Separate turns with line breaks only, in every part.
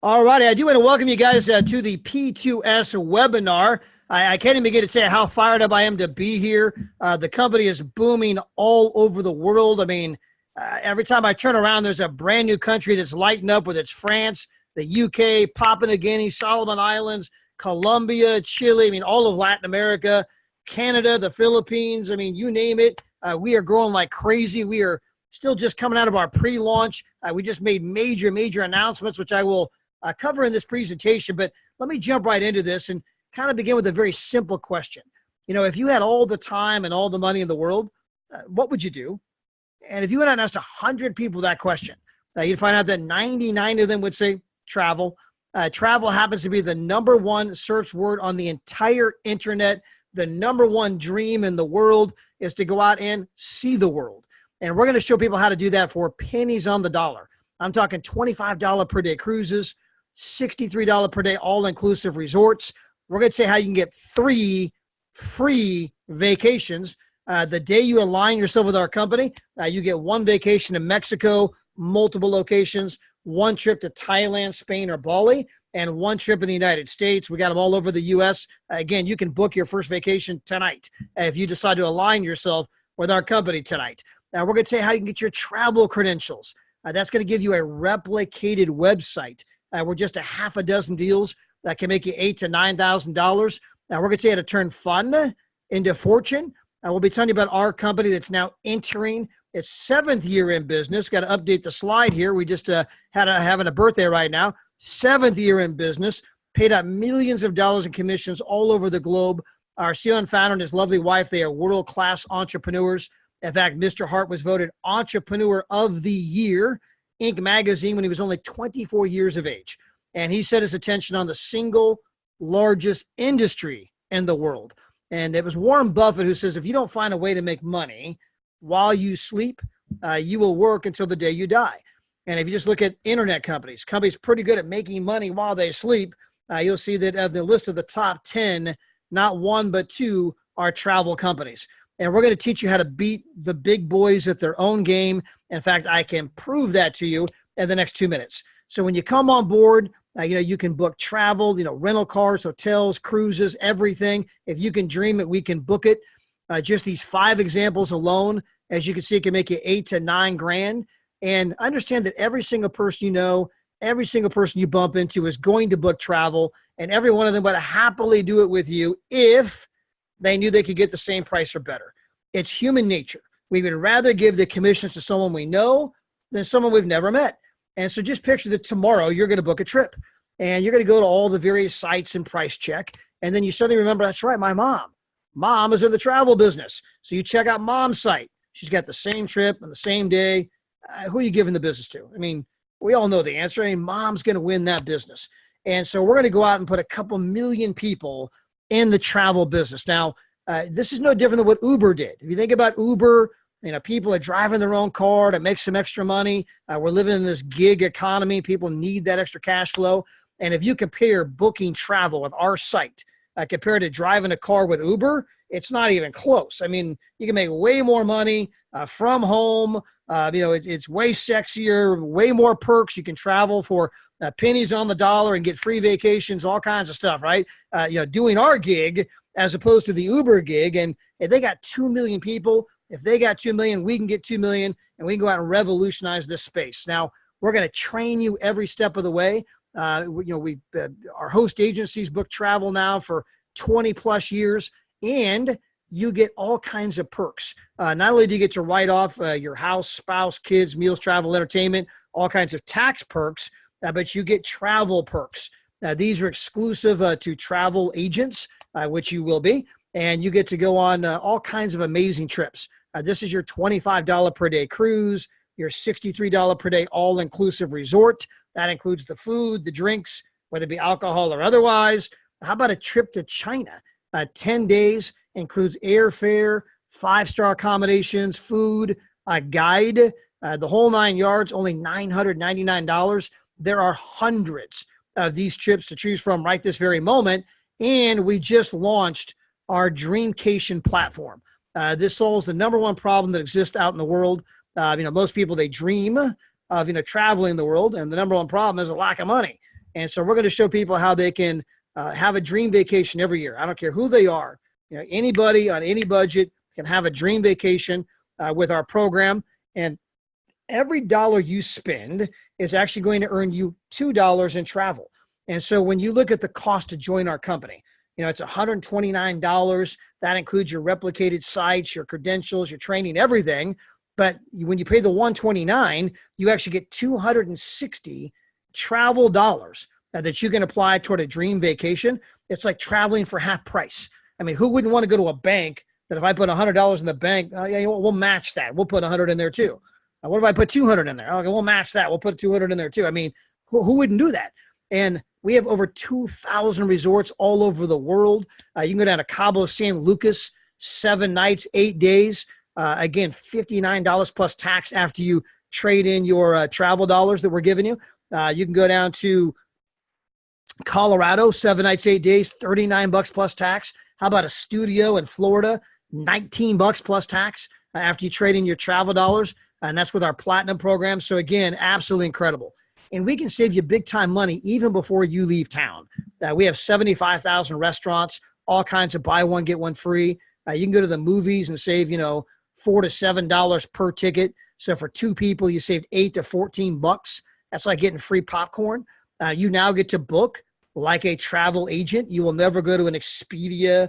All righty. I do want to welcome you guys to the P2S webinar. I can't even begin to say how fired up I am to be here. The company is booming all over the world. I mean, every time I turn around, there's a brand new country that's lighting up, whether it's France, the UK, Papua New Guinea, Solomon Islands, Colombia, Chile, I mean, all of Latin America, Canada, the Philippines. I mean, you name it. We are growing like crazy. We are still just coming out of our pre-launch. We just made major announcements, which I will cover in this presentation, but let me jump right into this and kind of begin with a very simple question. You know, if you had all the time and all the money in the world, what would you do? And if you went out and asked 100 people that question, you'd find out that 99 of them would say travel. Travel happens to be the #1 search word on the entire internet. The #1 dream in the world is to go out and see the world. And we're going to show people how to do that for pennies on the dollar. I'm talking $25 per day cruises, $63 per day all-inclusive resorts. We're going to say how you can get 3 free vacations. The day you align yourself with our company, you get 1 vacation in Mexico, multiple locations, 1 trip to Thailand, Spain, or Bali, and 1 trip in the United States. We got them all over the U.S. Again, you can book your first vacation tonight if you decide to align yourself with our company tonight. Now, we're going to tell you how you can get your travel credentials. That's going to give you a replicated website. We're just a half a dozen deals that can make you $8,000 to $9,000. Now, we're going to tell you how to turn fun into fortune. We'll be telling you about our company that's now entering its 7th year in business. Got to update the slide here. We just having a birthday right now. 7th year in business. Paid out millions of dollars in commissions all over the globe. Our CEO and founder and his lovely wife, they are world-class entrepreneurs. In fact, Mr. Hart was voted Entrepreneur of the Year, Inc. magazine, when he was only 24 years of age. And he set his attention on the single largest industry in the world. And it was Warren Buffett who says, if you don't find a way to make money while you sleep, you will work until the day you die. And if you just look at internet companies pretty good at making money while they sleep, you'll see that of the list of the top 10, not 1 but 2 are travel companies. And we're going to teach you how to beat the big boys at their own game. In fact, I can prove that to you in the next 2 minutes. So when you come on board, you can book travel, rental cars, hotels, cruises, everything. If you can dream it, we can book it. Just these 5 examples alone, as you can see, it can make you $8,000 to $9,000. And understand that every single person you know, every single person you bump into is going to book travel, and every one of them would happily do it with you if they knew they could get the same price or better. It's human nature. We would rather give the commissions to someone we know than someone we've never met. And so just picture that tomorrow you're going to book a trip and you're going to go to all the various sites and price check. And then you suddenly remember, that's right, my mom is in the travel business. So you check out mom's site. She's got the same trip on the same day. Who are you giving the business to? I mean, we all know the answer. I mean, mom's going to win that business. And so we're going to go out and put a couple million people in the travel business. Now, this is no different than what Uber did. If you think about Uber, people are driving their own car to make some extra money. We're living in this gig economy. People need that extra cash flow. And if you compare booking travel with our site compared to driving a car with Uber, it's not even close. I mean, you can make way more money from home. It's way sexier, way more perks. You can travel for pennies on the dollar and get free vacations, all kinds of stuff, right? Doing our gig as opposed to the Uber gig. And if they got 2 million people, if they got 2 million, we can get 2 million, and we can go out and revolutionize this space. Now, we're going to train you every step of the way. Our host agencies book travel now for 20 plus years, and you get all kinds of perks. Not only do you get to write off your house, spouse, kids, meals, travel, entertainment, all kinds of tax perks, but you get travel perks. These are exclusive to travel agents, which you will be, and you get to go on all kinds of amazing trips. This is your $25 per day cruise, your $63 per day all-inclusive resort. That includes the food, the drinks, whether it be alcohol or otherwise. How about a trip to China? 10 days, includes airfare, 5-star accommodations, food, a guide, the whole 9 yards, only $999. There are hundreds of these trips to choose from right this very moment. And we just launched our Dreamcation platform. This solves the #1 problem that exists out in the world. Most people, they dream of, traveling the world, and the #1 problem is a lack of money. And so we're going to show people how they can have a dream vacation every year. I don't care who they are. Anybody on any budget can have a dream vacation with our program. And every dollar you spend is actually going to earn you $2 in travel. And so when you look at the cost to join our company, it's $129. That includes your replicated sites, your credentials, your training, everything. But when you pay the $129, you actually get 260 travel dollars that you can apply toward a dream vacation. It's like traveling for half price. I mean, who wouldn't want to go to a bank that if I put $100 in the bank, we'll match that. We'll put 100 in there too. What if I put 200 in there? Okay, we'll match that. We'll put 200 in there too. I mean, who wouldn't do that? And we have over 2,000 resorts all over the world. You can go down to Cabo San Lucas, 7 nights, 8 days. Again, $59 plus tax after you trade in your travel dollars that we're giving you. You can go down to Colorado, 7 nights, 8 days, $39 plus tax. How about a studio in Florida, $19 plus tax after you trade in your travel dollars? And that's with our platinum program. So again, absolutely incredible. And we can save you big time money even before you leave town. We have 75,000 restaurants, all kinds of buy one, get one free. You can go to the movies and save, $4 to $7 per ticket. So for 2 people, you saved $8 to $14. That's like getting free popcorn. You now get to book like a travel agent. You will never go to an Expedia,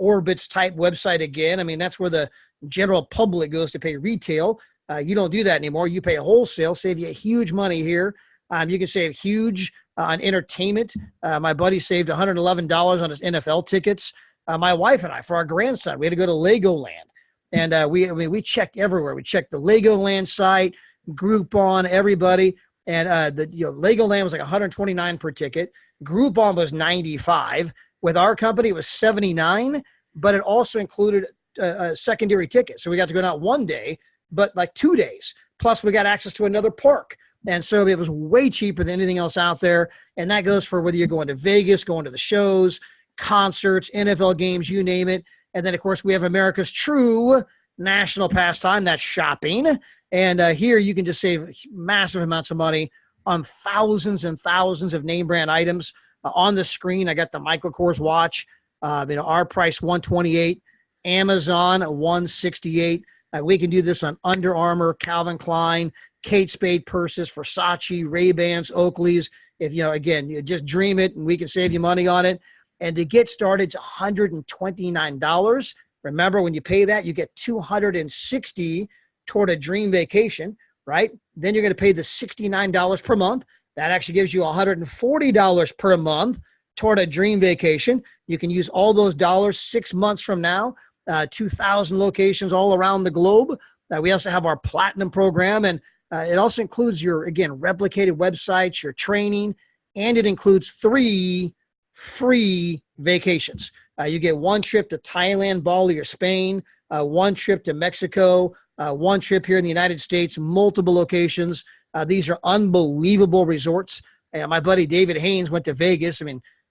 Orbitz type website again. I mean, that's where the general public goes to pay retail. You don't do that anymore. You pay wholesale, save you huge money here. You can save huge on entertainment. My buddy saved $111 on his NFL tickets. My wife and I, for our grandson, we had to go to Legoland. And we checked everywhere. We checked the Legoland site, Groupon, everybody. And Legoland was like $129 per ticket. Groupon was $95. With our company, it was $79, but it also included a secondary ticket. So we got to go not 1 day, but like 2 days. Plus, we got access to another park. And so it was way cheaper than anything else out there. And that goes for whether you're going to Vegas, going to the shows, concerts, NFL games, you name it. And then, of course, we have America's true national pastime, that's shopping. And here you can just save massive amounts of money on thousands and thousands of name brand items. On the screen, I got the Michael Kors watch. Our price, $128. Amazon, $168. We can do this on Under Armour, Calvin Klein, Kate Spade purses, Versace, Ray-Bans, Oakleys. If again, you just dream it and we can save you money on it. And to get started, it's $129. Remember, when you pay that, you get $260 toward a dream vacation, right? Then you're going to pay the $69 per month. That actually gives you $140 per month toward a dream vacation. You can use all those dollars 6 months from now, 2,000 locations all around the globe. We also have our platinum program, and it also includes your, again, replicated websites, your training, and it includes 3 free vacations. You get 1 trip to Thailand, Bali, or Spain, 1 trip to Mexico, 1 trip here in the United States, multiple locations. These are unbelievable resorts. My buddy David Haynes went to Vegas.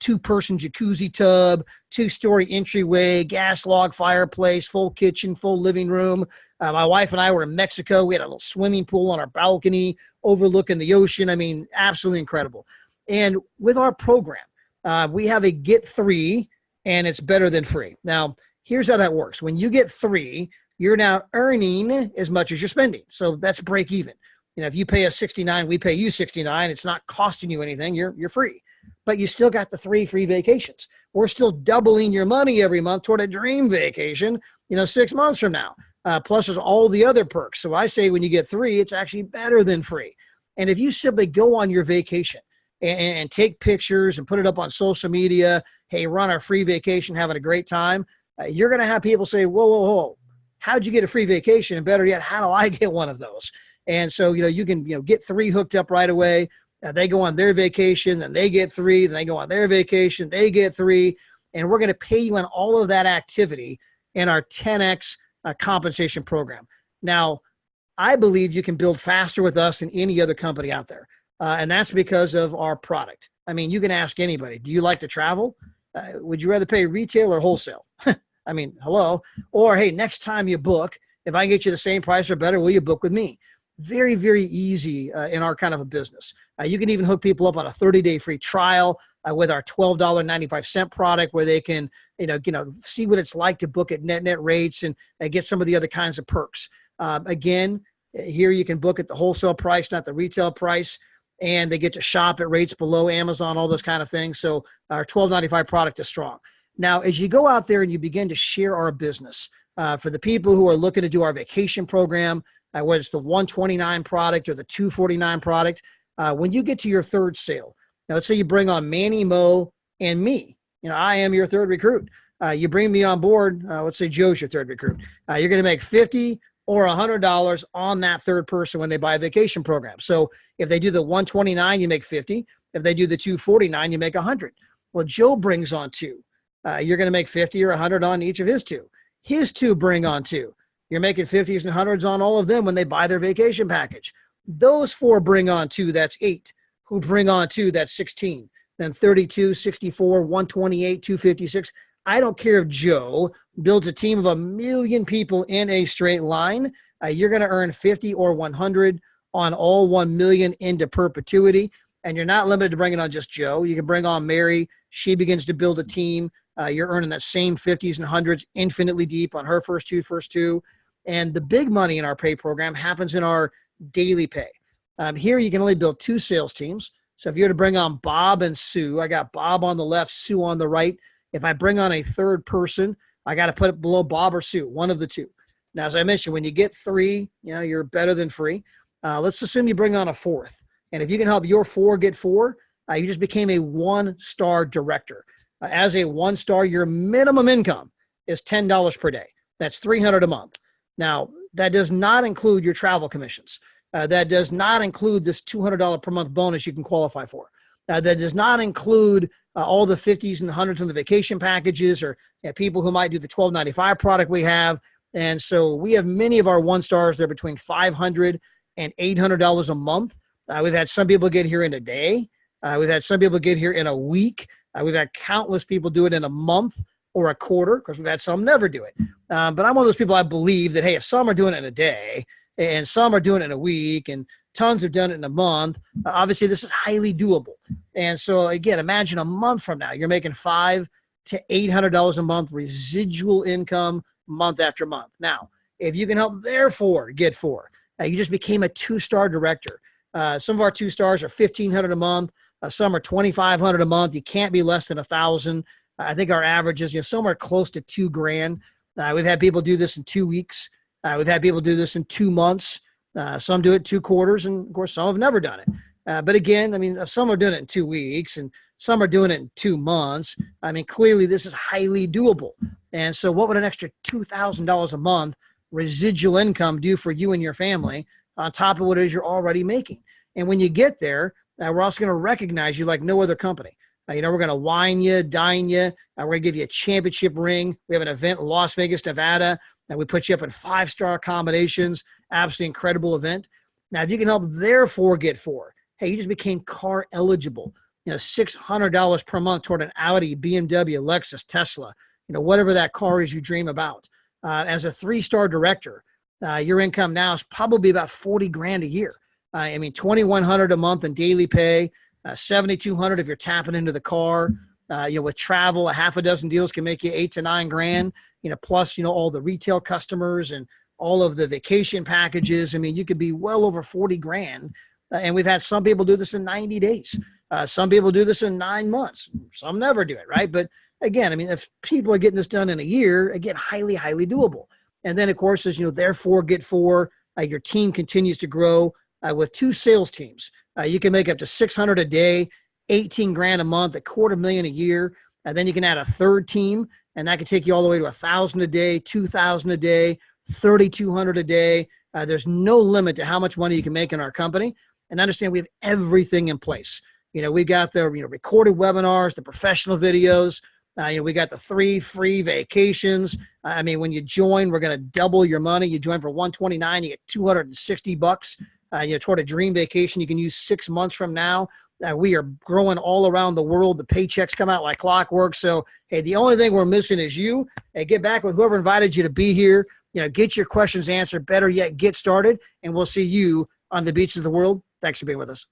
2-person jacuzzi tub, 2-story entryway, gas log fireplace, full kitchen, full living room. My wife and I were in Mexico. We had a little swimming pool on our balcony overlooking the ocean. Absolutely incredible. And with our program, we have a get 3, and it's better than free. Now, here's how that works. When you get 3, you're now earning as much as you're spending. So that's break even. If you pay us $69, we pay you $69. It's not costing you anything. You're free. But you still got the 3 free vacations. We're still doubling your money every month toward a dream vacation, 6 months from now. Plus there's all the other perks. So I say when you get 3, it's actually better than free. And if you simply go on your vacation and take pictures and put it up on social media, hey, we're on our free vacation, having a great time, you're going to have people say, whoa, how'd you get a free vacation? And better yet, how do I get one of those? And so, you can, get 3 hooked up right away. They go on their vacation, and they get 3. Then they go on their vacation, they get 3. And we're going to pay you on all of that activity in our 10X compensation program. Now, I believe you can build faster with us than any other company out there. And that's because of our product. You can ask anybody, do you like to travel? Would you rather pay retail or wholesale? Hello. Or, hey, next time you book, if I can get you the same price or better, will you book with me? very, very easy in our kind of a business. You can even hook people up on a 30-day free trial with our $12.95 product, where they can, see what it's like to book at net rates and get some of the other kinds of perks. Again, here you can book at the wholesale price, not the retail price, and they get to shop at rates below Amazon, all those kind of things. So our $12.95 product is strong. Now, as you go out there and you begin to share our business, for the people who are looking to do our vacation program, whether it's the $129 product or the $249 product, when you get to your third sale, now let's say you bring on Manny, Mo, and me. I am your third recruit. You bring me on board. Let's say Joe's your third recruit. You're going to make $50 or $100 on that third person when they buy a vacation program. So if they do the $129, you make $50. If they do the $249, you make $100. Well, Joe brings on two. You're going to make $50 or $100 on each of his two. His two bring on two. You're making 50s and 100s on all of them when they buy their vacation package. Those four bring on two, that's 8. Who bring on two, that's 16. Then 32, 64, 128, 256. I don't care if Joe builds a team of 1 million people in a straight line. You're going to earn 50 or 100 on all 1 million into perpetuity. And you're not limited to bringing on just Joe. You can bring on Mary. She begins to build a team. You're earning that same 50s and 100s infinitely deep on her first two. And the big money in our pay program happens in our daily pay. Here you can only build 2 sales teams. So if you're to bring on Bob and Sue, I got Bob on the left, Sue on the right. If I bring on a third person, I got to put it below Bob or Sue, one of the two. Now, as I mentioned, when you get 3, you're better than free. Let's assume you bring on a fourth. And if you can help your 4 get 4, you just became a 1-star director. As a 1-star, your minimum income is $10 per day. That's $300 a month. Now, that does not include your travel commissions. That does not include this $200 per month bonus you can qualify for. That does not include all the 50s and 100s on the vacation packages, or people who might do the $12.95 product we have. And so we have many of our 1-stars. They're between $500 and $800 a month. We've had some people get here in a day. We've had some people get here in a week. We've had countless people do it in a month or a quarter, because we've had some never do it. But I'm one of those people, I believe that, hey, if some are doing it in a day and some are doing it in a week and tons have done it in a month, obviously this is highly doable. And so again, imagine a month from now, you're making $500 to $800 a month residual income month after month. Now, if you can help their 4 get 4, you just became a 2-star director. Some of our 2-stars are $1,500 a month. Some are $2,500 a month. You can't be less than $1,000. I think our average is somewhere close to $2,000. We've had people do this in 2 weeks. We've had people do this in 2 months. Some do it 2 quarters, and of course, some have never done it. But again, if some are doing it in 2 weeks and some are doing it in 2 months, clearly this is highly doable. And so what would an extra $2,000 a month residual income do for you and your family on top of what it is you're already making? And when you get there, we're also going to recognize you like no other company. We're going to wine you, dine you. We're going to give you a championship ring. We have an event in Las Vegas, Nevada, that we put you up in 5-star accommodations. Absolutely incredible event. Now, if you can help their 4 get 4, hey, you just became car eligible. $600 per month toward an Audi, BMW, Lexus, Tesla, whatever that car is you dream about. As a 3-star director, your income now is probably about $40,000 a year. $2,100 a month in daily pay, $7,200 if you're tapping into the car. With travel, a half a dozen deals can make you $8,000 to $9,000. Plus all the retail customers and all of the vacation packages. You could be well over $40,000. And we've had some people do this in 90 days. Some people do this in 9 months. Some never do it, right? But again, if people are getting this done in a year, again, highly, highly doable. And then, of course, as their 4 get 4, your team continues to grow. With 2 sales teams, you can make up to $600 a day, $18,000 a month, $250,000 a year. And then you can add a third team, and that can take you all the way to $1,000 a day, $2,000 a day, $3,200 a day. There's no limit to how much money you can make in our company. And understand, we have everything in place. We got the recorded webinars, the professional videos. We got the 3 free vacations. When you join, we're going to double your money. You join for $129, you get $260. Toward a dream vacation you can use 6 months from now. We are growing all around the world. The paychecks come out like clockwork. So, hey, the only thing we're missing is you. Hey, get back with whoever invited you to be here. get your questions answered. Better yet, get started, and we'll see you on the beaches of the world. Thanks for being with us.